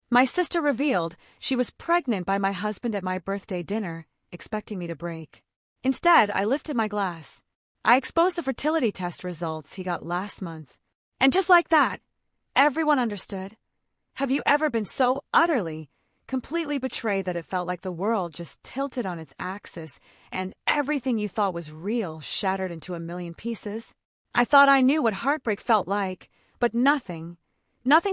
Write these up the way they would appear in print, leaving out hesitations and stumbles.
My sister revealed she was pregnant by my husband at my birthday dinner, expecting me to break. Instead, I lifted my glass. I exposed the fertility test results he got last month. And just like that, everyone understood. Have you ever been so utterly, completely betrayed that it felt like the world just tilted on its axis and everything you thought was real shattered into a million pieces? I thought I knew what heartbreak felt like, but nothing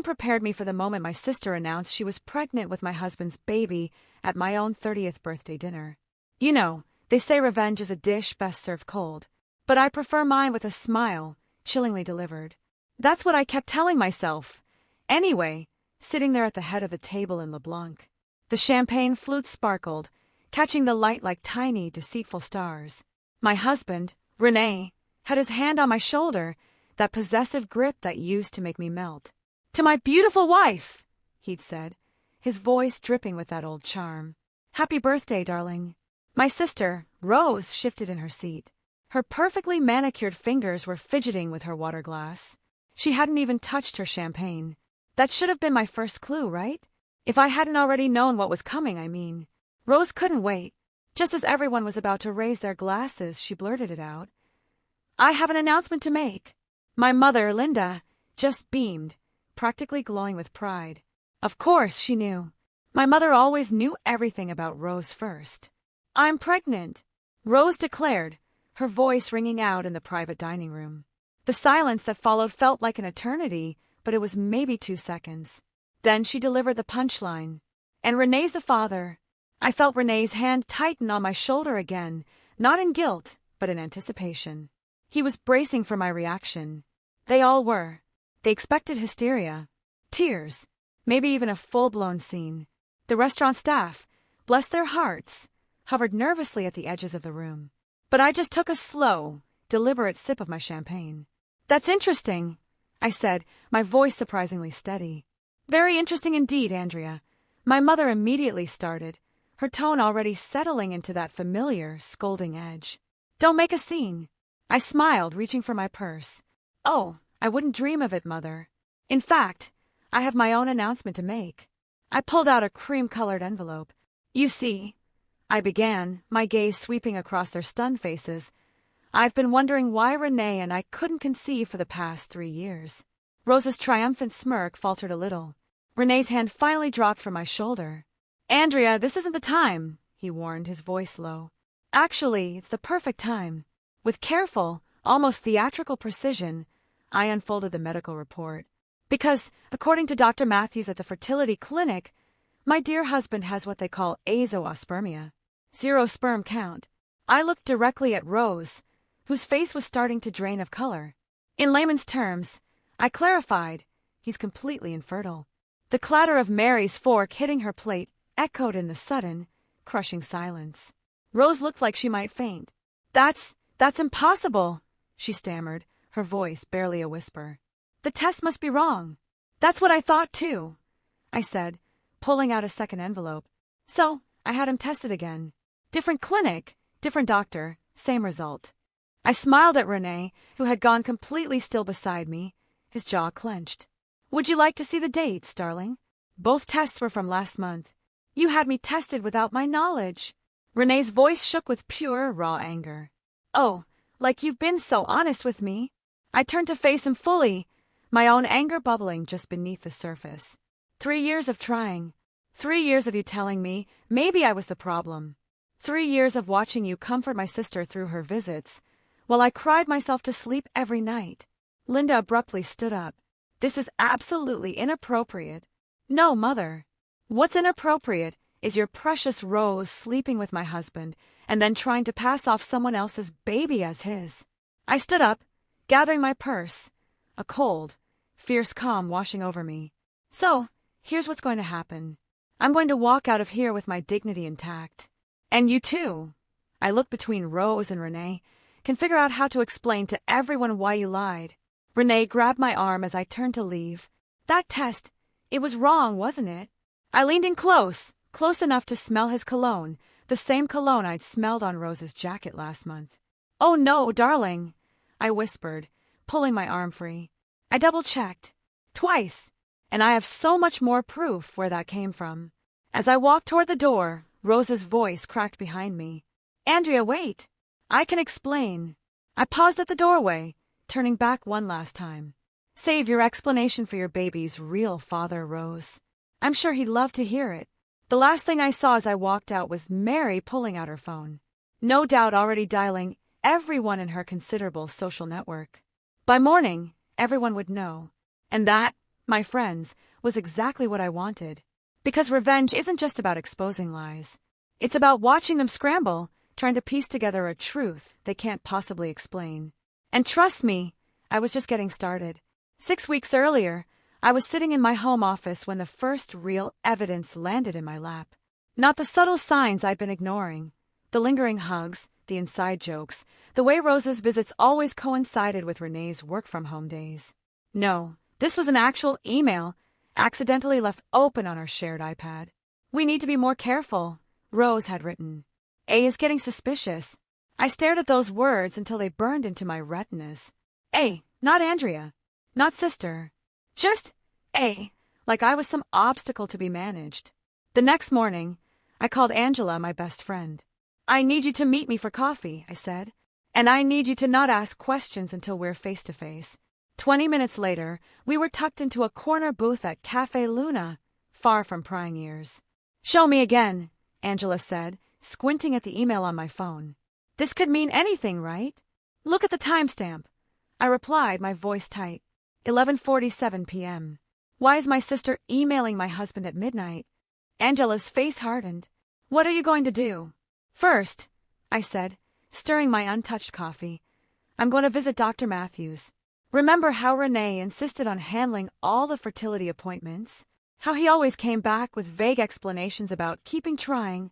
prepared me for the moment my sister announced she was pregnant with my husband's baby at my own 30th birthday dinner. You know, they say revenge is a dish best served cold, but I prefer mine with a smile, chillingly delivered. That's what I kept telling myself. Anyway, sitting there at the head of the table in LeBlanc, the champagne flute sparkled, catching the light like tiny, deceitful stars. My husband, René, had his hand on my shoulder, that possessive grip that used to make me melt. "To my beautiful wife," he'd said, his voice dripping with that old charm. "Happy birthday, darling." My sister, Rose, shifted in her seat. Her perfectly manicured fingers were fidgeting with her water glass. She hadn't even touched her champagne. That should have been my first clue, right? If I hadn't already known what was coming, I mean. Rose couldn't wait. Just as everyone was about to raise their glasses, she blurted it out. "I have an announcement to make." My mother, Linda, just beamed, practically glowing with pride. Of course, she knew. My mother always knew everything about Rose first. "I'm pregnant," Rose declared, her voice ringing out in the private dining room. The silence that followed felt like an eternity, but it was maybe 2 seconds. Then she delivered the punchline. "And René's the father." I felt René's hand tighten on my shoulder again, not in guilt, but in anticipation. He was bracing for my reaction. They all were. They expected hysteria, tears, maybe even a full-blown scene. The restaurant staff, bless their hearts, hovered nervously at the edges of the room. But I just took a slow, deliberate sip of my champagne. "That's interesting," I said, my voice surprisingly steady. "Very interesting indeed, Andrea." My mother immediately started, her tone already settling into that familiar, scolding edge. "Don't make a scene." I smiled, reaching for my purse. "Oh, I wouldn't dream of it, Mother. In fact, I have my own announcement to make." I pulled out a cream-colored envelope. "You see," I began, my gaze sweeping across their stunned faces, "I've been wondering why René and I couldn't conceive for the past 3 years." Rose's triumphant smirk faltered a little. René's hand finally dropped from my shoulder. "Andrea, this isn't the time," he warned, his voice low. "Actually, it's the perfect time." With careful, almost theatrical precision, I unfolded the medical report. "Because, according to Dr. Matthews at the fertility clinic, my dear husband has what they call azoospermia, 0 sperm count." I looked directly at Rose, whose face was starting to drain of color. "In layman's terms," I clarified, "he's completely infertile." The clatter of Mary's fork hitting her plate echoed in the sudden, crushing silence. Rose looked like she might faint. That's impossible," she stammered, her voice barely a whisper. "The test must be wrong." "That's what I thought, too," I said, pulling out a second envelope. So I had him tested again. Different clinic, different doctor, same result. I smiled at René, who had gone completely still beside me, his jaw clenched. "Would you like to see the dates, darling? Both tests were from last month. You had me tested without my knowledge." René's voice shook with pure, raw anger. "Oh, like you've been so honest with me." I turned to face him fully, my own anger bubbling just beneath the surface. 3 years of trying. 3 years of you telling me maybe I was the problem. 3 years of watching you comfort my sister through her visits, while I cried myself to sleep every night. Linda abruptly stood up. "This is absolutely inappropriate." "No, Mother. What's inappropriate is your precious Rose sleeping with my husband and then trying to pass off someone else's baby as his." I stood up, gathering my purse, a cold, fierce calm washing over me. "So, here's what's going to happen. I'm going to walk out of here with my dignity intact. And you too." I looked between Rose and René, "can figure out how to explain to everyone why you lied." René grabbed my arm as I turned to leave. "That test, it was wrong, wasn't it?" I leaned in close enough to smell his cologne, the same cologne I'd smelled on Rose's jacket last month. "Oh no, darling," I whispered, pulling my arm free. I double-checked. Twice. and I have so much more proof where that came from. As I walked toward the door, Rose's voice cracked behind me. Andrea, wait. I can explain. I paused at the doorway, turning back one last time. Save your explanation for your baby's real father, Rose. I'm sure he'd love to hear it. The last thing I saw as I walked out was Mary pulling out her phone. No doubt already dialing everyone in her considerable social network. By morning, everyone would know. And that, my friends, was exactly what I wanted. Because revenge isn't just about exposing lies. It's about watching them scramble, trying to piece together a truth they can't possibly explain. And trust me, I was just getting started. 6 weeks earlier, I was sitting in my home office when the first real evidence landed in my lap. Not the subtle signs I'd been ignoring. The lingering hugs, the inside jokes, the way Rose's visits always coincided with Renee's work-from-home days. No, this was an actual email, accidentally left open on our shared iPad. We need to be more careful, Rose had written. A is getting suspicious. I stared at those words until they burned into my retinas. A, not Andrea, not sister. Just A, like I was some obstacle to be managed. The next morning, I called Angela, my best friend. I need you to meet me for coffee, I said, and I need you to not ask questions until we're face to face. 20 minutes later, we were tucked into a corner booth at Cafe Luna, far from prying ears. Show me again, Angela said, squinting at the email on my phone. This could mean anything, right? Look at the timestamp. I replied, my voice tight. 11:47 p.m. Why is my sister emailing my husband at midnight? Angela's face hardened. What are you going to do? First, I said, stirring my untouched coffee, I'm going to visit Dr. Matthews. Remember how Renee insisted on handling all the fertility appointments? How he always came back with vague explanations about keeping trying?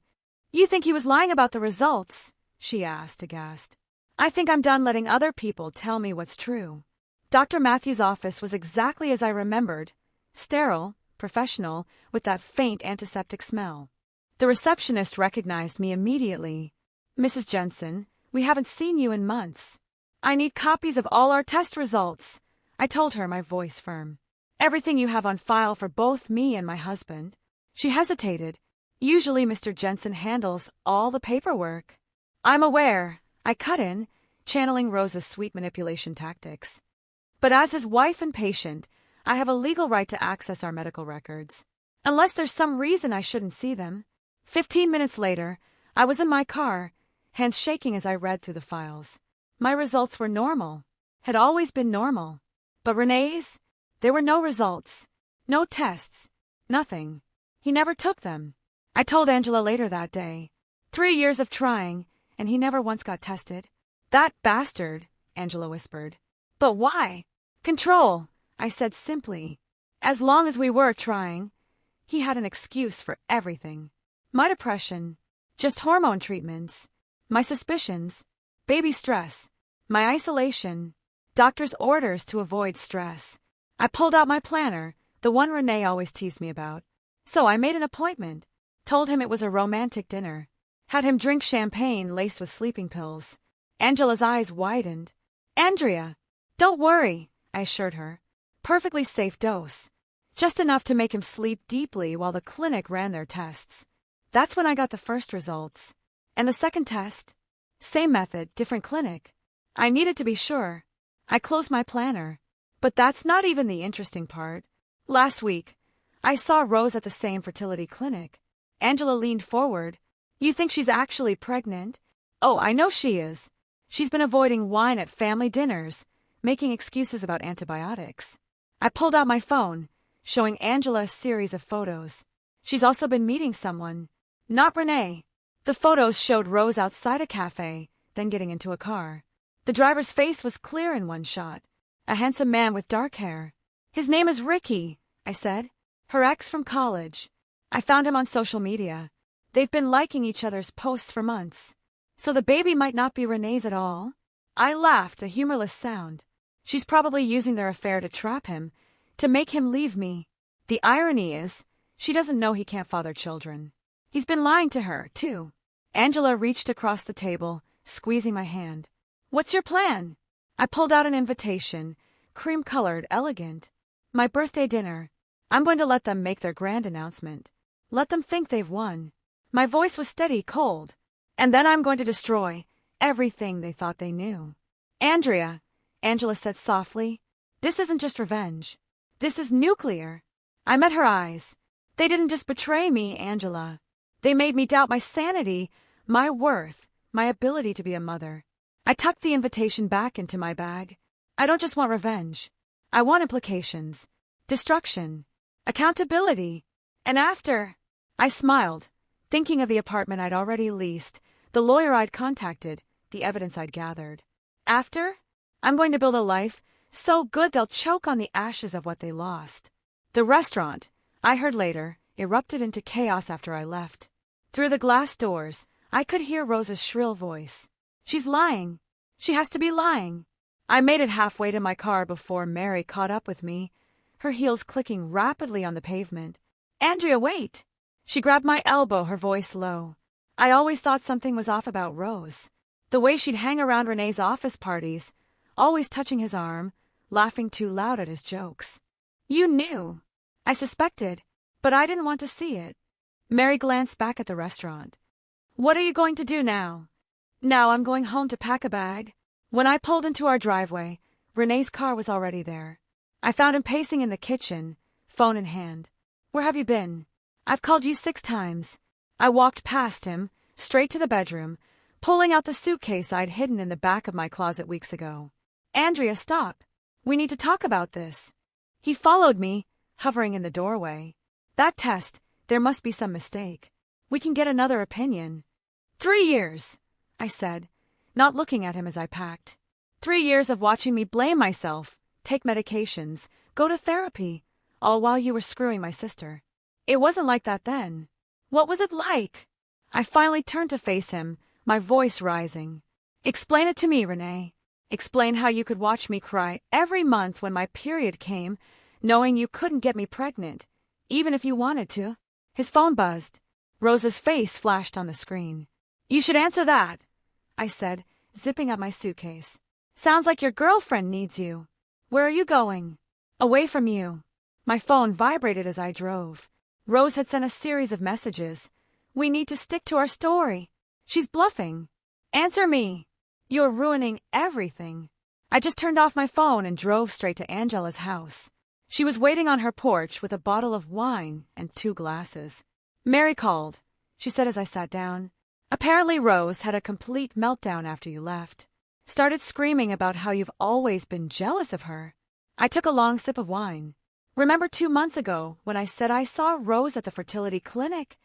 You think he was lying about the results? She asked, aghast. I think I'm done letting other people tell me what's true. Dr. Matthews' office was exactly as I remembered, sterile, professional, with that faint antiseptic smell. The receptionist recognized me immediately. Mrs. Jensen, we haven't seen you in months. I need copies of all our test results, I told her, my voice firm. Everything you have on file for both me and my husband. She hesitated. Usually Mr. Jensen handles all the paperwork. I'm aware, I cut in, channeling Rose's sweet manipulation tactics. But as his wife and patient, I have a legal right to access our medical records. Unless there's some reason I shouldn't see them. 15 minutes later, I was in my car, hands shaking as I read through the files. My results were normal, had always been normal. But Renee's? There were no results, no tests, nothing. He never took them. I told Angela later that day. 3 years of trying, and he never once got tested. That bastard, Angela whispered. But why? Control, I said simply. As long as we were trying, he had an excuse for everything. My depression, just hormone treatments, my suspicions, baby stress, my isolation, doctor's orders to avoid stress. I pulled out my planner, the one Renee always teased me about. So I made an appointment, told him it was a romantic dinner, had him drink champagne laced with sleeping pills. Angela's eyes widened. Andrea, don't worry, I assured her. Perfectly safe dose. Just enough to make him sleep deeply while the clinic ran their tests. That's when I got the first results. And the second test? Same method, different clinic. I needed to be sure. I closed my planner. But that's not even the interesting part. Last week, I saw Rose at the same fertility clinic. Angela leaned forward. You think she's actually pregnant? Oh, I know she is. She's been avoiding wine at family dinners, making excuses about antibiotics. I pulled out my phone, showing Angela a series of photos. She's also been meeting someone. Not Renee. The photos showed Rose outside a cafe, then getting into a car. The driver's face was clear in one shot. A handsome man with dark hair. His name is Ricky, I said. Her ex from college. I found him on social media. They've been liking each other's posts for months. So the baby might not be Renee's at all? I laughed, a humorless sound. She's probably using their affair to trap him, to make him leave me. The irony is, she doesn't know he can't father children. He's been lying to her, too. Angela reached across the table, squeezing my hand. What's your plan? I pulled out an invitation, cream-colored, elegant. My birthday dinner. I'm going to let them make their grand announcement. Let them think they've won. My voice was steady, cold. And then I'm going to destroy everything they thought they knew. Andrea, Angela said softly, this isn't just revenge. This is nuclear. I met her eyes. They didn't just betray me, Angela. They made me doubt my sanity, my worth, my ability to be a mother. I tucked the invitation back into my bag. I don't just want revenge. I want implications, destruction, accountability. And after, I smiled, thinking of the apartment I'd already leased, the lawyer I'd contacted, the evidence I'd gathered. After, I'm going to build a life so good they'll choke on the ashes of what they lost. The restaurant, I heard later, erupted into chaos after I left. Through the glass doors, I could hear Rose's shrill voice. She's lying. She has to be lying. I made it halfway to my car before Mary caught up with me, her heels clicking rapidly on the pavement. Andrea, wait! She grabbed my elbow, her voice low. I always thought something was off about Rose. The way she'd hang around Renee's office parties, always touching his arm, laughing too loud at his jokes. You knew. I suspected, but I didn't want to see it. Mary glanced back at the restaurant. What are you going to do now? Now I'm going home to pack a bag. When I pulled into our driveway, Renee's car was already there. I found him pacing in the kitchen, phone in hand. Where have you been? I've called you 6 times. I walked past him, straight to the bedroom, pulling out the suitcase I'd hidden in the back of my closet weeks ago. Andrea, stop. We need to talk about this. He followed me, hovering in the doorway. That test, there must be some mistake. We can get another opinion. 3 years, I said, not looking at him as I packed. 3 years of watching me blame myself, take medications, go to therapy, all while you were screwing my sister. It wasn't like that then. What was it like? I finally turned to face him, my voice rising. Explain it to me, Renee. Explain how you could watch me cry every month when my period came, knowing you couldn't get me pregnant, even if you wanted to. His phone buzzed. Rose's face flashed on the screen. You should answer that, I said, zipping up my suitcase. Sounds like your girlfriend needs you. Where are you going? Away from you. My phone vibrated as I drove. Rose had sent a series of messages. We need to stick to our story. She's bluffing. Answer me. You're ruining everything. I just turned off my phone and drove straight to Angela's house. She was waiting on her porch with a bottle of wine and 2 glasses. Mary called, she said as I sat down. Apparently Rose had a complete meltdown after you left. Started screaming about how you've always been jealous of her. I took a long sip of wine. Remember 2 months ago when I said I saw Rose at the fertility clinic?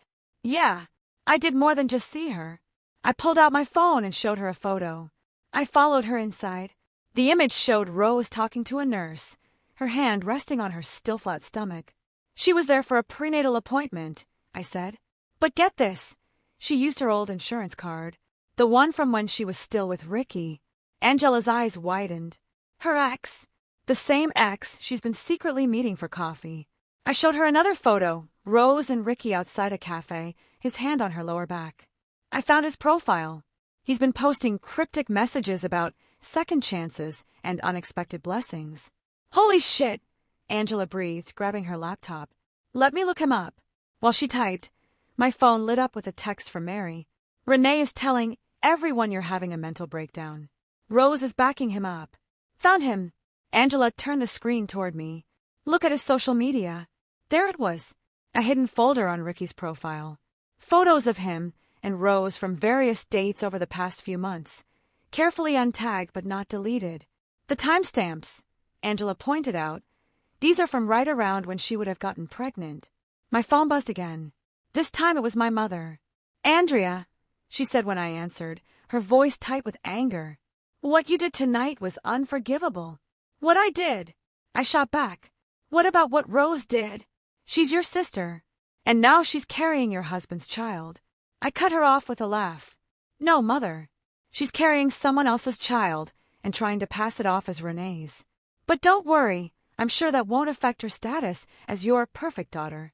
Yeah, I did more than just see her. I pulled out my phone and showed her a photo. I followed her inside. The image showed Rose talking to a nurse, her hand resting on her still flat stomach. She was there for a prenatal appointment, I said. But get this, she used her old insurance card, the one from when she was still with Ricky. Angela's eyes widened. Her ex, the same ex she's been secretly meeting for coffee. I showed her another photo, Rose and Ricky outside a cafe, his hand on her lower back. I found his profile. He's been posting cryptic messages about second chances and unexpected blessings. Holy shit, Angela breathed, grabbing her laptop. Let me look him up. While she typed, my phone lit up with a text from Mary. Renee is telling everyone you're having a mental breakdown. Rose is backing him up. Found him. Angela turned the screen toward me. Look at his social media. There it was, a hidden folder on Ricky's profile. Photos of him and Rose from various dates over the past few months, carefully untagged but not deleted. The timestamps, Angela pointed out, these are from right around when she would have gotten pregnant. My phone buzzed again. This time it was my mother. Andrea, she said when I answered, her voice tight with anger. What you did tonight was unforgivable. What I did? I shot back. What about what Rose did? She's your sister, and now she's carrying your husband's child. I cut her off with a laugh. No, Mother. She's carrying someone else's child and trying to pass it off as Renee's. But don't worry, I'm sure that won't affect her status as your perfect daughter.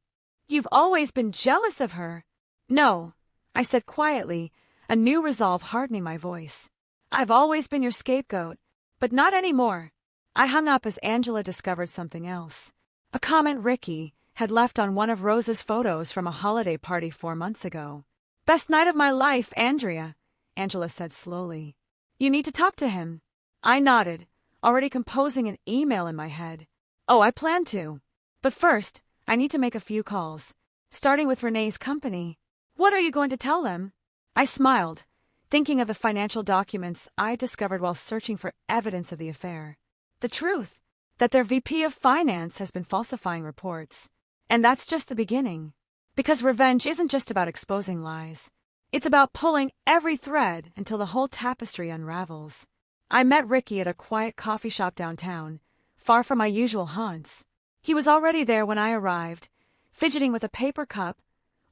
You've always been jealous of her. No, I said quietly, a new resolve hardening my voice. I've always been your scapegoat, but not anymore. I hung up as Angela discovered something else. A comment Ricky, had left on one of Rose's photos from a holiday party 4 months ago. "Best night of my life, Andrea," Angela said slowly. "You need to talk to him." I nodded, already composing an email in my head. "Oh, I plan to. But first, I need to make a few calls, starting with Renee's company." "What are you going to tell them?" I smiled, thinking of the financial documents I discovered while searching for evidence of the affair. The truth, that their VP of Finance has been falsifying reports. And that's just the beginning. Because revenge isn't just about exposing lies. It's about pulling every thread until the whole tapestry unravels. I met Ricky at a quiet coffee shop downtown, far from my usual haunts. He was already there when I arrived, fidgeting with a paper cup,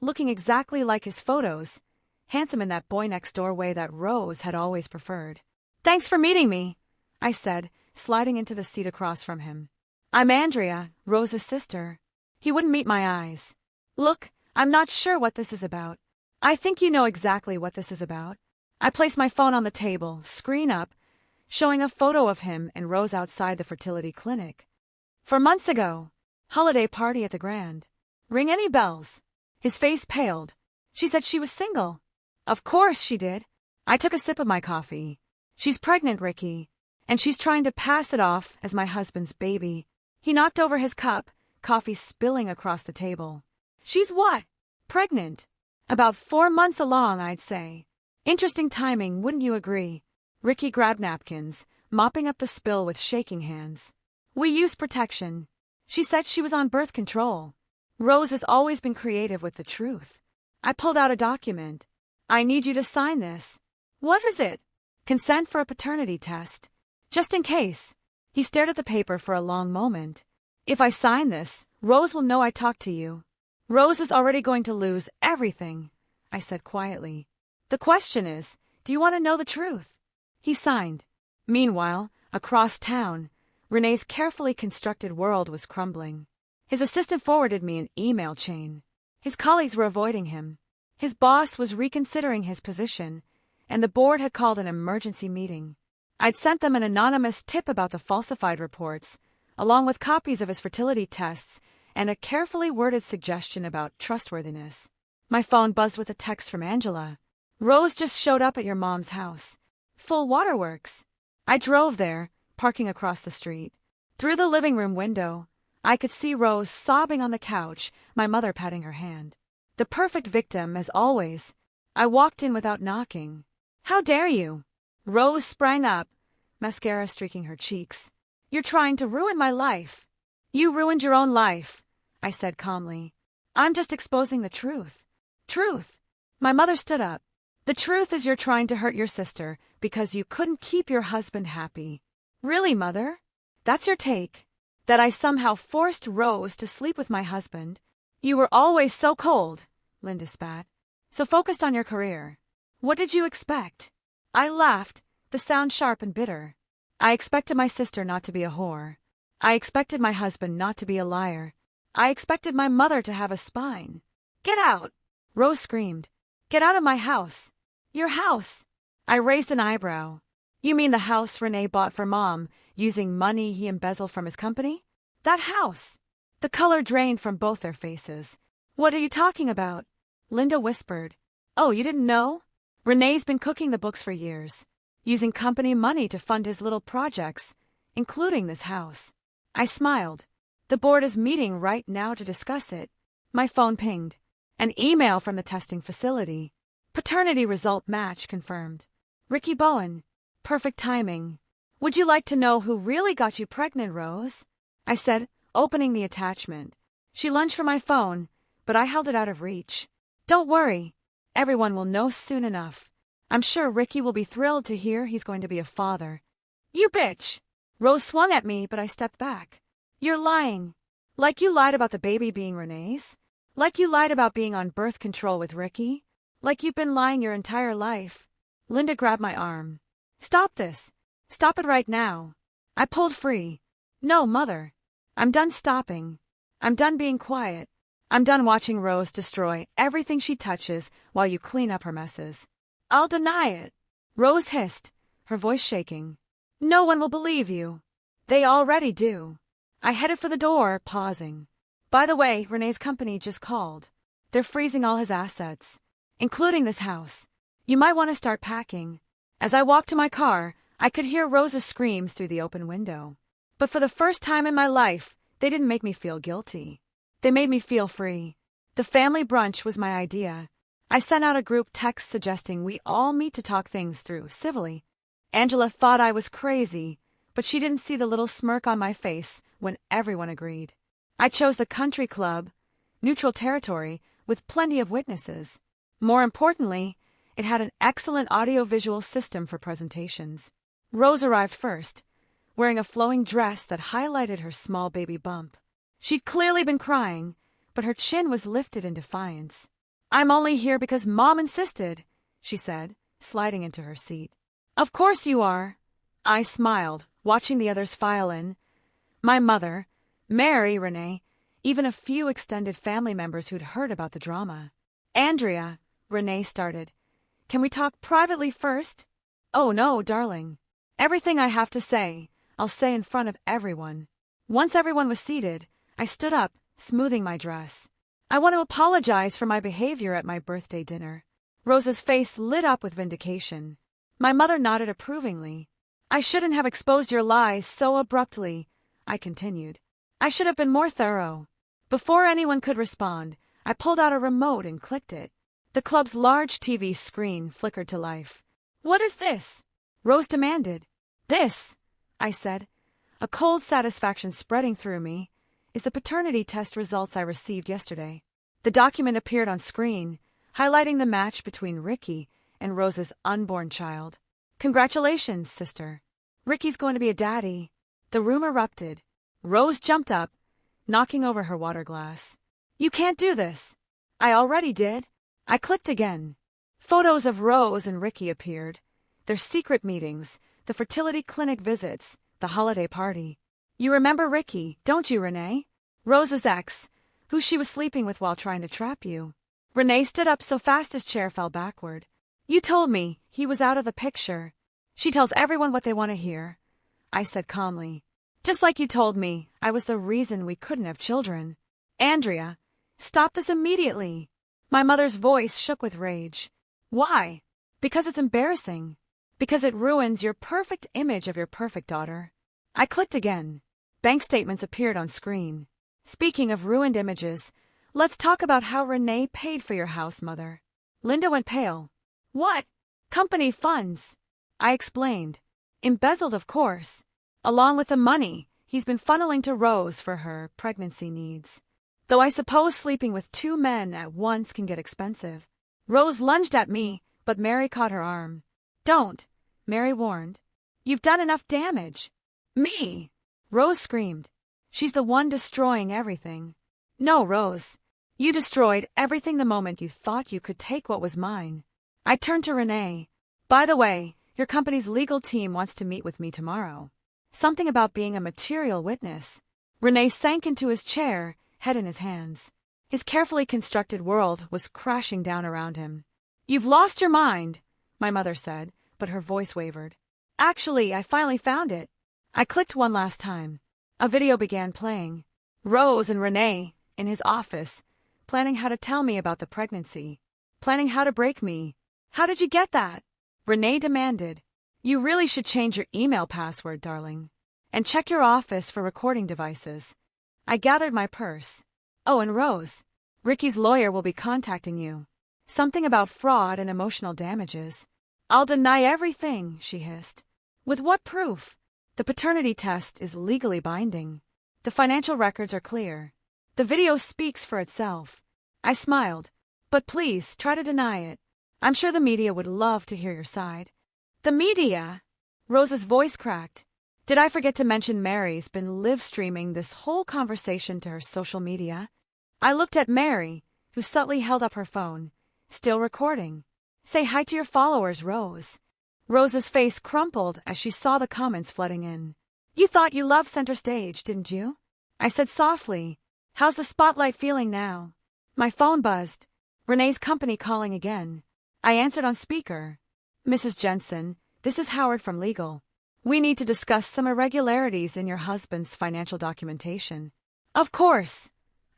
looking exactly like his photos, handsome in that boy-next-door way that Rose had always preferred. "Thanks for meeting me," I said, sliding into the seat across from him. "I'm Andrea, Rose's sister." He wouldn't meet my eyes. "Look, I'm not sure what this is about." "I think you know exactly what this is about." I placed my phone on the table, screen up, showing a photo of him and Rose outside the fertility clinic. 4 months ago. Holiday party at the Grand. Ring any bells? His face paled. "She said she was single." "Of course she did." I took a sip of my coffee. "She's pregnant, Ricky, and she's trying to pass it off as my husband's baby." He knocked over his cup, coffee spilling across the table. "She's what? Pregnant?" "About 4 months along, I'd say." "Interesting timing, wouldn't you agree?" Ricky grabbed napkins, mopping up the spill with shaking hands. "We use protection." She said she was on birth control. Rose has always been creative with the truth. I pulled out a document. "I need you to sign this." "What is it?" "Consent for a paternity test. Just in case." He stared at the paper for a long moment. "If I sign this, Rose will know I talked to you." "Rose is already going to lose everything," I said quietly. "The question is, do you want to know the truth?" He signed. Meanwhile, across town, Renee's carefully constructed world was crumbling. His assistant forwarded me an email chain. His colleagues were avoiding him. His boss was reconsidering his position, and the board had called an emergency meeting. I'd sent them an anonymous tip about the falsified reports, along with copies of his fertility tests and a carefully worded suggestion about trustworthiness. My phone buzzed with a text from Angela. "Rose just showed up at your mom's house. Full waterworks." I drove there, parking across the street. Through the living room window, I could see Rose sobbing on the couch, my mother patting her hand. The perfect victim, as always. I walked in without knocking. "How dare you?" Rose sprang up, mascara streaking her cheeks. "You're trying to ruin my life." "You ruined your own life," I said calmly. "I'm just exposing the truth." "Truth?" My mother stood up. "The truth is you're trying to hurt your sister because you couldn't keep your husband happy." "Really, Mother? That's your take? That I somehow forced Rose to sleep with my husband?" "You were always so cold," Linda spat. "So focused on your career. What did you expect?" I laughed, the sound sharp and bitter. "I expected my sister not to be a whore. I expected my husband not to be a liar. I expected my mother to have a spine." "Get out!" Rose screamed. "Get out of my house." "Your house?" I raised an eyebrow. "You mean the house Renee bought for Mom, using money he embezzled from his company? That house?" The color drained from both their faces. "What are you talking about?" Linda whispered. "Oh, you didn't know? Renee's been cooking the books for years, using company money to fund his little projects, including this house." I smiled. "The board is meeting right now to discuss it." My phone pinged. An email from the testing facility. "Paternity result match confirmed. Ricky Bowen. Perfect timing. Would you like to know who really got you pregnant, Rose?" I said, opening the attachment. She lunged for my phone, but I held it out of reach. "Don't worry. Everyone will know soon enough. I'm sure Ricky will be thrilled to hear he's going to be a father." "You bitch!" Rose swung at me, but I stepped back. "You're lying. Like you lied about the baby being Renee's. Like you lied about being on birth control with Ricky. Like you've been lying your entire life." Linda grabbed my arm. "Stop this. Stop it right now." I pulled free. "No, Mother. I'm done stopping. I'm done being quiet. I'm done watching Rose destroy everything she touches while you clean up her messes." "I'll deny it," Rose hissed, her voice shaking. "No one will believe you." "They already do." I headed for the door, pausing. By the way, Renee's company just called. They're freezing all his assets, including this house. You might want to start packing. As I walked to my car, I could hear Rose's screams through the open window. But for the first time in my life, they didn't make me feel guilty. They made me feel free. The family brunch was my idea. I sent out a group text suggesting we all meet to talk things through civilly. Angela thought I was crazy, but she didn't see the little smirk on my face when everyone agreed. I chose the country club, neutral territory, with plenty of witnesses. More importantly, it had an excellent audio-visual system for presentations. Rose arrived first, wearing a flowing dress that highlighted her small baby bump. She'd clearly been crying, but her chin was lifted in defiance. "I'm only here because Mom insisted," she said, sliding into her seat. "Of course you are." I smiled, watching the others file in. My mother, Mary, Renee, even a few extended family members who'd heard about the drama. "Andrea," Renee started, "can we talk privately first?" "Oh no, darling. Everything I have to say, I'll say in front of everyone." Once everyone was seated, I stood up, smoothing my dress. "I want to apologize for my behavior at my birthday dinner." Rose's face lit up with vindication. My mother nodded approvingly. "I shouldn't have exposed your lies so abruptly," I continued. "I should have been more thorough." Before anyone could respond, I pulled out a remote and clicked it. The club's large TV screen flickered to life. "What is this?" Rose demanded. "This," I said, a cold satisfaction spreading through me, "is the paternity test results I received yesterday." The document appeared on screen, highlighting the match between Ricky and Rose's unborn child. "Congratulations, sister. Ricky's going to be a daddy." The room erupted. Rose jumped up, knocking over her water glass. "You can't do this." "I already did." I clicked again. Photos of Rose and Ricky appeared. Their secret meetings, the fertility clinic visits, the holiday party. "You remember Ricky, don't you, Renee? Rose's ex, who she was sleeping with while trying to trap you." Renee stood up so fast his chair fell backward. "You told me he was out of the picture." "She tells everyone what they want to hear," I said calmly. "Just like you told me I was the reason we couldn't have children." "Andrea, stop this immediately." My mother's voice shook with rage. "Why?" "Because it's embarrassing. Because it ruins your perfect image of your perfect daughter." I clicked again. Bank statements appeared on screen. "Speaking of ruined images, let's talk about how Renee paid for your house, Mother." Linda went pale. "What? Company funds?" I explained. "Embezzled, of course. Along with the money he's been funneling to Rose for her pregnancy needs. Though I suppose sleeping with two men at once can get expensive." Rose lunged at me, but Mary caught her arm. "Don't," Mary warned. "You've done enough damage." "Me?" Rose screamed. "She's the one destroying everything." "No, Rose. You destroyed everything the moment you thought you could take what was mine." I turned to Renee. "By the way, your company's legal team wants to meet with me tomorrow. Something about being a material witness." Renee sank into his chair, head in his hands. His carefully constructed world was crashing down around him. "You've lost your mind," my mother said, but her voice wavered. "Actually, I finally found it." I clicked one last time. A video began playing. Rose and Renee, in his office, planning how to tell me about the pregnancy. Planning how to break me. "How did you get that?" Renee demanded. "You really should change your email password, darling. And check your office for recording devices." I gathered my purse. "Oh, and Rose, Ricky's lawyer will be contacting you. Something about fraud and emotional damages." "I'll deny everything," she hissed. "With what proof?" "The paternity test is legally binding. The financial records are clear. The video speaks for itself." I smiled. "But please, try to deny it. I'm sure the media would love to hear your side." "The media?" Rose's voice cracked. Did I forget to mention Mary's been live-streaming this whole conversation to her social media? I looked at Mary, who subtly held up her phone. "Still recording. Say hi to your followers, Rose." Rose's face crumpled as she saw the comments flooding in. "You thought you loved center stage, didn't you?" I said softly. "How's the spotlight feeling now?" My phone buzzed. Renee's company calling again. I answered on speaker. "Mrs. Jensen, this is Howard from legal. We need to discuss some irregularities in your husband's financial documentation." "Of course,"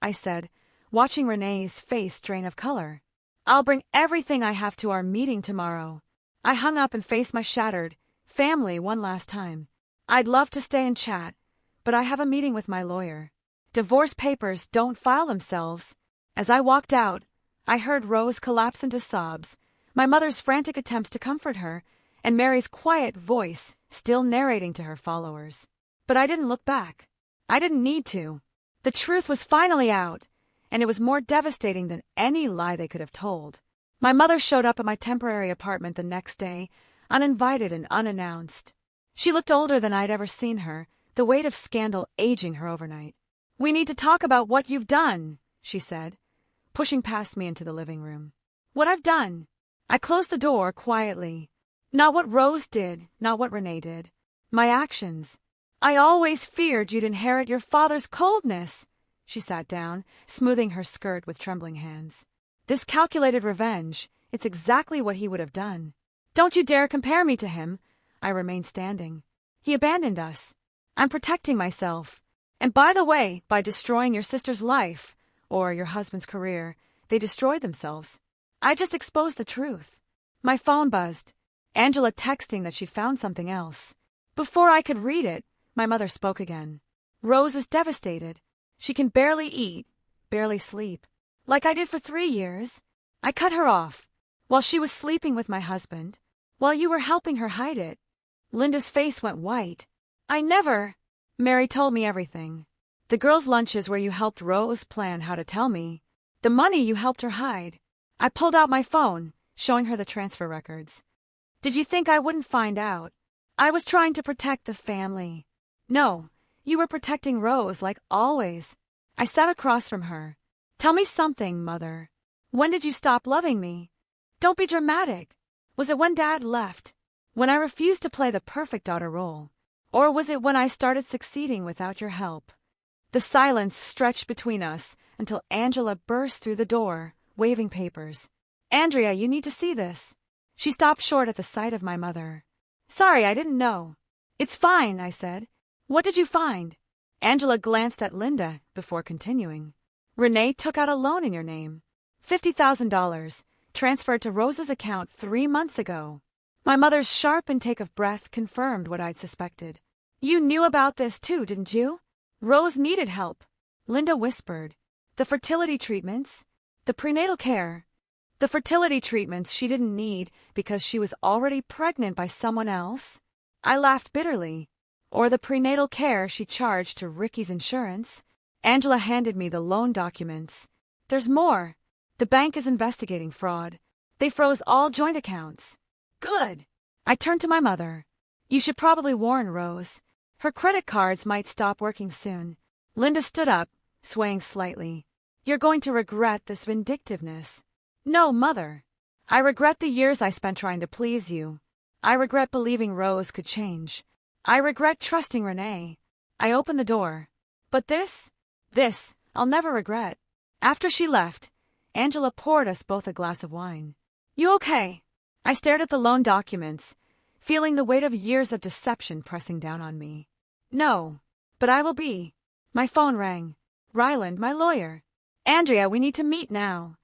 I said, watching Renee's face drain of color. I'll bring everything I have to our meeting tomorrow. I hung up and faced my shattered family one last time. I'd love to stay and chat, but I have a meeting with my lawyer. Divorce papers don't file themselves. As I walked out, I heard Rose collapse into sobs, my mother's frantic attempts to comfort her, and Mary's quiet voice still narrating to her followers. But I didn't look back. I didn't need to. The truth was finally out, and it was more devastating than any lie they could have told. My mother showed up at my temporary apartment the next day, uninvited and unannounced. She looked older than I'd ever seen her, the weight of scandal aging her overnight. "We need to talk about what you've done," she said, pushing past me into the living room. "What I've done?" I closed the door quietly. Not what Rose did, not what Renee did. My actions. "I always feared you'd inherit your father's coldness." She sat down, smoothing her skirt with trembling hands. "This calculated revenge, it's exactly what he would have done. Don't you dare compare me to him." I remained standing. "He abandoned us. I'm protecting myself. And by the way, by destroying your sister's life, or your husband's career, they destroyed themselves. I just exposed the truth." My phone buzzed. Angela texting that she found something else. Before I could read it, my mother spoke again. "Rose is devastated. She can barely eat, barely sleep. Like I did for 3 years. I cut her off, while she was sleeping with my husband, while you were helping her hide it." Linda's face went white. "I never—" "Mary told me everything. The girls' lunches where you helped Rose plan how to tell me. The money you helped her hide." I pulled out my phone, showing her the transfer records. "Did you think I wouldn't find out? I was trying to protect the family." "No, you were protecting Rose like always." I sat across from her. "Tell me something, Mother. When did you stop loving me? Don't be dramatic. Was it when Dad left? When I refused to play the perfect daughter role? Or was it when I started succeeding without your help?" The silence stretched between us until Angela burst through the door, waving papers. "Andrea, you need to see this." She stopped short at the sight of my mother. "Sorry, I didn't know." "It's fine," I said. "What did you find?" Angela glanced at Linda before continuing. "Renee took out a loan in your name. $50,000, transferred to Rose's account 3 months ago." My mother's sharp intake of breath confirmed what I'd suspected. "You knew about this too, didn't you?" "Rose needed help," Linda whispered. "The fertility treatments, the prenatal care." The fertility treatments she didn't need because she was already pregnant by someone else? I laughed bitterly. Or the prenatal care she charged to Ricky's insurance? Angela handed me the loan documents. "There's more. The bank is investigating fraud. They froze all joint accounts." "Good." I turned to my mother. "You should probably warn Rose. Her credit cards might stop working soon." Linda stood up, swaying slightly. "You're going to regret this vindictiveness." "No, Mother. I regret the years I spent trying to please you. I regret believing Rose could change. I regret trusting Renee." I opened the door. "But this, I'll never regret." After she left, Angela poured us both a glass of wine. "You okay?" I stared at the loan documents, feeling the weight of years of deception pressing down on me. "No, but I will be." My phone rang. Ryland, my lawyer. "Andrea, we need to meet now."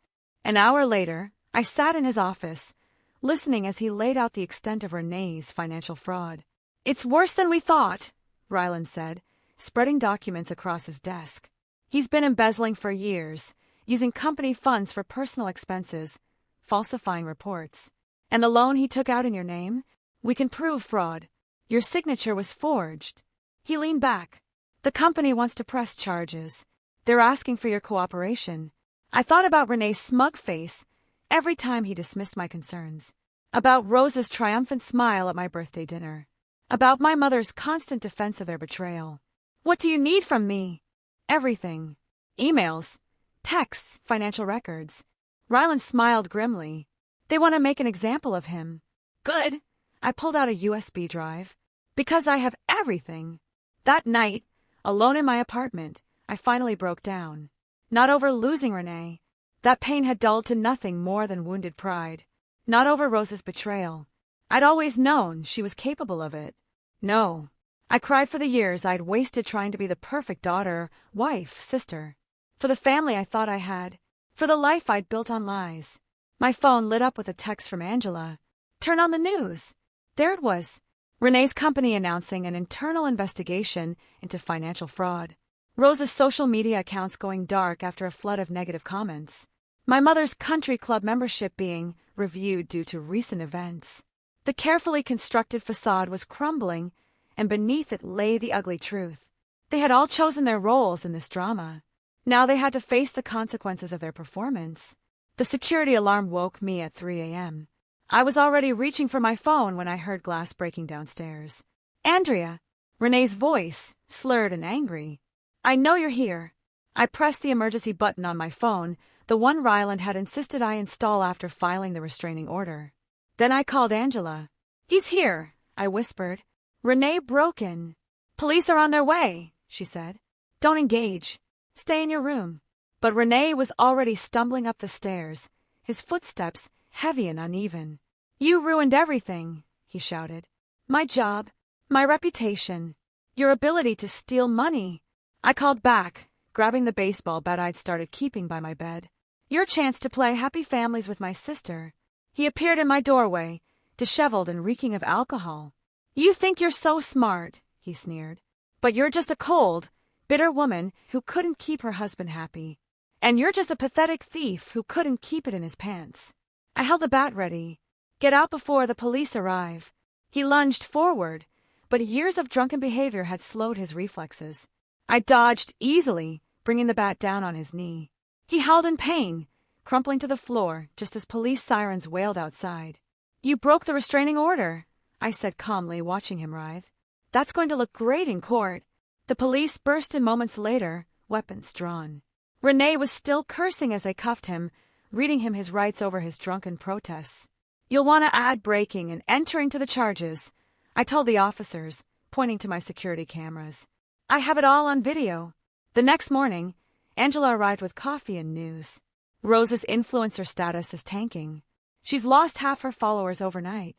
An hour later, I sat in his office, listening as he laid out the extent of Renee's financial fraud. "It's worse than we thought," Ryland said, spreading documents across his desk. "He's been embezzling for years, using company funds for personal expenses, falsifying reports. And the loan he took out in your name? We can prove fraud. Your signature was forged." He leaned back. "The company wants to press charges. They're asking for your cooperation." I thought about Renee's smug face every time he dismissed my concerns, about Rose's triumphant smile at my birthday dinner, about my mother's constant defense of their betrayal. "What do you need from me?" "Everything. Emails, texts, financial records." Ryland smiled grimly. "They want to make an example of him." "Good." I pulled out a USB drive. "Because I have everything." That night, alone in my apartment, I finally broke down. Not over losing Renee. That pain had dulled to nothing more than wounded pride. Not over Rose's betrayal. I'd always known she was capable of it. No. I cried for the years I'd wasted trying to be the perfect daughter, wife, sister. For the family I thought I had. For the life I'd built on lies. My phone lit up with a text from Angela. Turn on the news. There it was. Renee's company announcing an internal investigation into financial fraud. Rose's social media accounts going dark after a flood of negative comments. My mother's country club membership being reviewed due to recent events. The carefully constructed facade was crumbling, and beneath it lay the ugly truth. They had all chosen their roles in this drama. Now they had to face the consequences of their performance. The security alarm woke me at 3 a.m. I was already reaching for my phone when I heard glass breaking downstairs. Andrea! Renee's voice, slurred and angry. I know you're here. I pressed the emergency button on my phone, the one Ryland had insisted I install after filing the restraining order. Then I called Angela. He's here, I whispered. Renee broken. Police are on their way, she said. Don't engage. Stay in your room. But Renee was already stumbling up the stairs, his footsteps heavy and uneven. You ruined everything, he shouted. My job, my reputation, your ability to steal money. I called back, grabbing the baseball bat I'd started keeping by my bed. Your chance to play happy families with my sister. He appeared in my doorway, disheveled and reeking of alcohol. You think you're so smart, he sneered. But you're just a cold, bitter woman who couldn't keep her husband happy. And you're just a pathetic thief who couldn't keep it in his pants. I held the bat ready. Get out before the police arrive. He lunged forward, but years of drunken behavior had slowed his reflexes. I dodged easily, bringing the bat down on his knee. He howled in pain, crumpling to the floor just as police sirens wailed outside. You broke the restraining order, I said calmly, watching him writhe. That's going to look great in court. The police burst in moments later, weapons drawn. Renee was still cursing as they cuffed him, reading him his rights over his drunken protests. You'll want to add breaking and entering to the charges, I told the officers, pointing to my security cameras. I have it all on video. The next morning, Angela arrived with coffee and news. Rose's influencer status is tanking. She's lost half her followers overnight.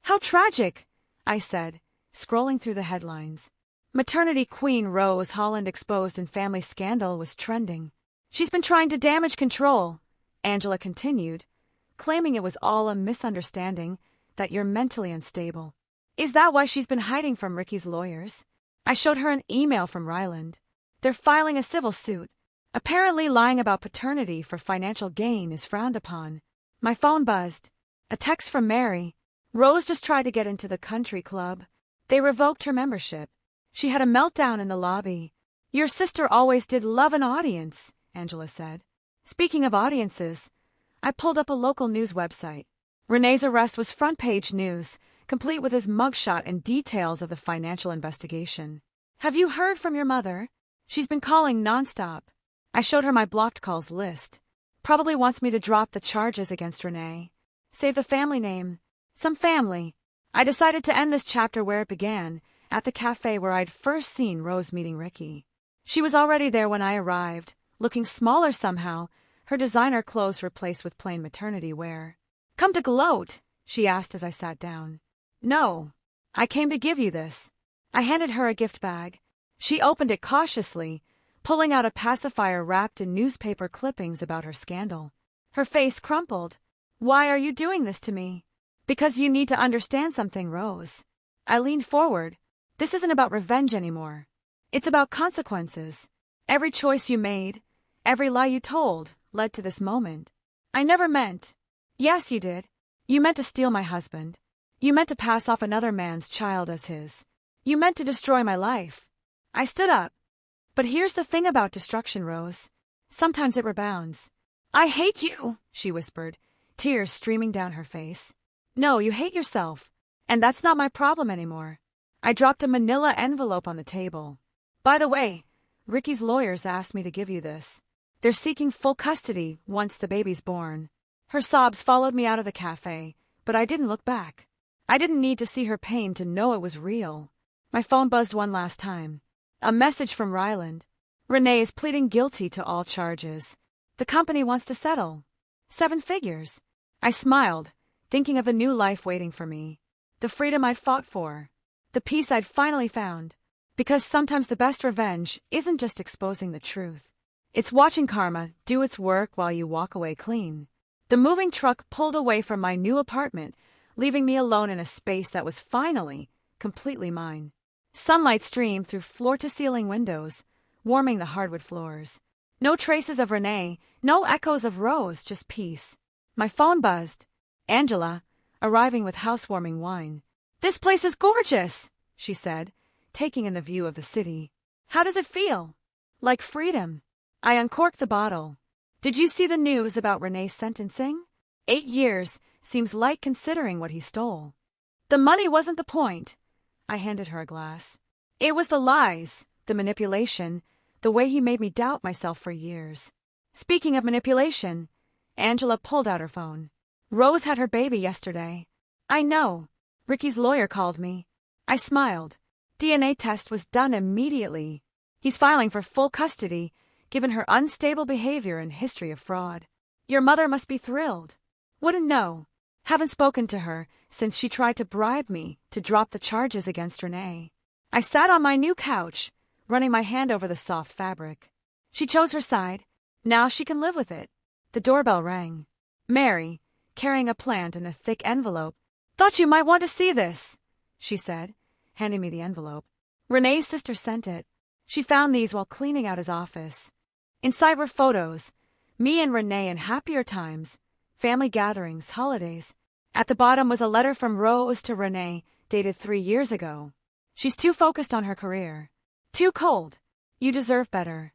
How tragic, I said, scrolling through the headlines. Maternity queen Rose Holland exposed in family scandal was trending. She's been trying to damage control, Angela continued, claiming it was all a misunderstanding, that you're mentally unstable. Is that why she's been hiding from Ricky's lawyers? I showed her an email from Ryland. They're filing a civil suit. Apparently lying about paternity for financial gain is frowned upon. My phone buzzed. A text from Mary. Rose just tried to get into the country club. They revoked her membership. She had a meltdown in the lobby. Your sister always did love an audience, Angela said. Speaking of audiences, I pulled up a local news website. Renee's arrest was front-page news, complete with his mugshot and details of the financial investigation. Have you heard from your mother? She's been calling nonstop. I showed her my blocked calls list. Probably wants me to drop the charges against Renee. Save the family name. Some family. I decided to end this chapter where it began, at the cafe where I'd first seen Rose meeting Ricky. She was already there when I arrived, looking smaller somehow, her designer clothes replaced with plain maternity wear. Come to gloat? She asked as I sat down. No. I came to give you this. I handed her a gift bag. She opened it cautiously, pulling out a pacifier wrapped in newspaper clippings about her scandal. Her face crumpled. Why are you doing this to me? Because you need to understand something, Rose. I leaned forward. This isn't about revenge anymore. It's about consequences. Every choice you made, every lie you told, led to this moment. I never meant. Yes, you did. You meant to steal my husband. You meant to pass off another man's child as his. You meant to destroy my life. I stood up. But here's the thing about destruction, Rose. Sometimes it rebounds. I hate you, she whispered, tears streaming down her face. No, you hate yourself. And that's not my problem anymore. I dropped a manila envelope on the table. By the way, Ricky's lawyers asked me to give you this. They're seeking full custody once the baby's born. Her sobs followed me out of the cafe, but I didn't look back. I didn't need to see her pain to know it was real. My phone buzzed one last time. A message from Ryland. Renee is pleading guilty to all charges. The company wants to settle. 7 figures. I smiled, thinking of a new life waiting for me. The freedom I'd fought for. The peace I'd finally found. Because sometimes the best revenge isn't just exposing the truth. It's watching karma do its work while you walk away clean. The moving truck pulled away from my new apartment, leaving me alone in a space that was finally completely mine. Sunlight streamed through floor-to-ceiling windows, warming the hardwood floors. No traces of Renee, no echoes of Rose, just peace. My phone buzzed. Angela, arriving with housewarming wine. "This place is gorgeous," she said, taking in the view of the city. "How does it feel?" "Like freedom." I uncorked the bottle. "Did you see the news about Renee's sentencing? 8 years seems light considering what he stole." "The money wasn't the point." I handed her a glass. "It was the lies, the manipulation, the way he made me doubt myself for years." Speaking of manipulation, Angela pulled out her phone. "Rose had her baby yesterday." "I know. Ricky's lawyer called me." I smiled. DNA test was done immediately. He's filing for full custody, given her unstable behavior and history of fraud. Your mother must be thrilled. Wouldn't know. Haven't spoken to her since she tried to bribe me to drop the charges against Renee. I sat on my new couch, running my hand over the soft fabric. She chose her side. Now she can live with it. The doorbell rang. Mary, carrying a plant in a thick envelope. "Thought you might want to see this," she said, handing me the envelope. Renee's sister sent it. She found these while cleaning out his office. Inside were photos, me and Renee in happier times, family gatherings, holidays. At the bottom was a letter from Rose to Renee, dated 3 years ago. "She's too focused on her career. Too cold. You deserve better.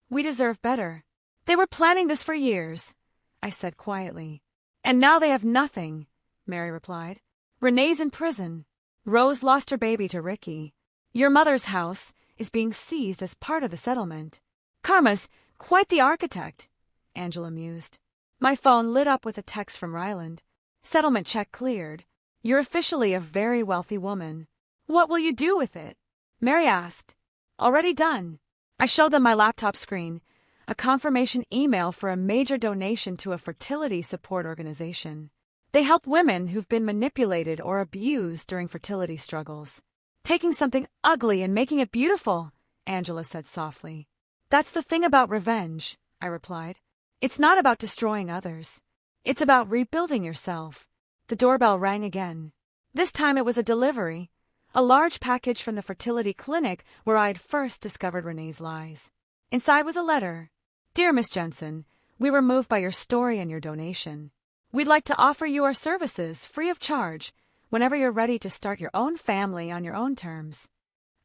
We deserve better." "They were planning this for years," I said quietly. "And now they have nothing," Mary replied. "Renee's in prison. Rose lost her baby to Ricky. Your mother's house is being seized as part of the settlement. Karma's quite the architect," Angela mused. My phone lit up with a text from Ryland. "Settlement check cleared. You're officially a very wealthy woman. What will you do with it?" Mary asked. "Already done." I showed them my laptop screen, a confirmation email for a major donation to a fertility support organization. They help women who've been manipulated or abused during fertility struggles. "Taking something ugly and making it beautiful," Angela said softly. "That's the thing about revenge," I replied. "It's not about destroying others. It's about rebuilding yourself." The doorbell rang again. This time it was a delivery, a large package from the fertility clinic where I had first discovered Renee's lies. Inside was a letter. "Dear Miss Jensen, we were moved by your story and your donation. We'd like to offer you our services free of charge whenever you're ready to start your own family on your own terms."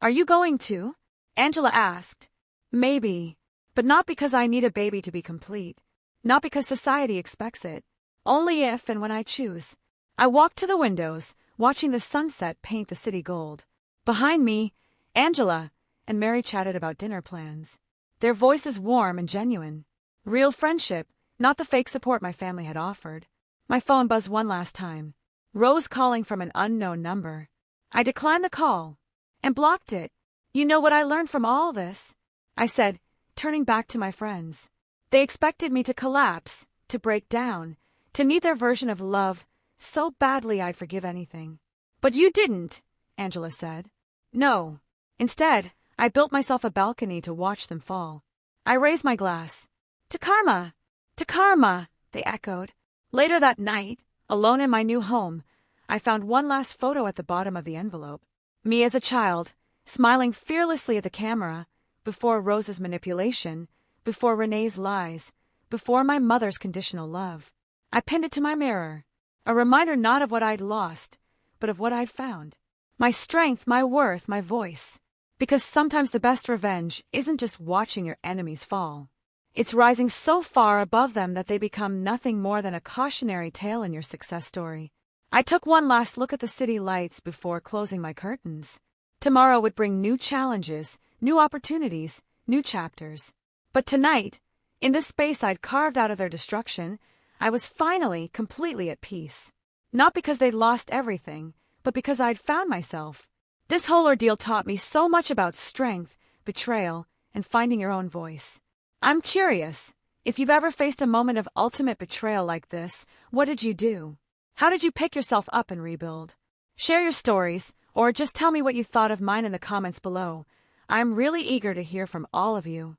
"Are you going to?" Angela asked. "Maybe, but not because I need a baby to be complete. Not because society expects it. Only if and when I choose." I walked to the windows, watching the sunset paint the city gold. Behind me, Angela and Mary chatted about dinner plans. Their voices warm and genuine. Real friendship, not the fake support my family had offered. My phone buzzed one last time. Rose calling from an unknown number. I declined the call and blocked it. "You know what I learned from all this?" I said, turning back to my friends. "They expected me to collapse, to break down, to need their version of love so badly I'd forgive anything. But you didn't," Angela said. "No. Instead, I built myself a balcony to watch them fall." I raised my glass. "To karma! To karma!" they echoed. Later that night, alone in my new home, I found one last photo at the bottom of the envelope. Me as a child, smiling fearlessly at the camera, before Rose's manipulation, before Renee's lies, before my mother's conditional love. I pinned it to my mirror, a reminder not of what I'd lost, but of what I'd found. My strength, my worth, my voice. Because sometimes the best revenge isn't just watching your enemies fall. It's rising so far above them that they become nothing more than a cautionary tale in your success story. I took one last look at the city lights before closing my curtains. Tomorrow would bring new challenges, new opportunities, new chapters. But tonight, in this space I'd carved out of their destruction, I was finally completely at peace. Not because they'd lost everything, but because I'd found myself. This whole ordeal taught me so much about strength, betrayal, and finding your own voice. I'm curious, if you've ever faced a moment of ultimate betrayal like this, what did you do? How did you pick yourself up and rebuild? Share your stories, or just tell me what you thought of mine in the comments below. I'm really eager to hear from all of you.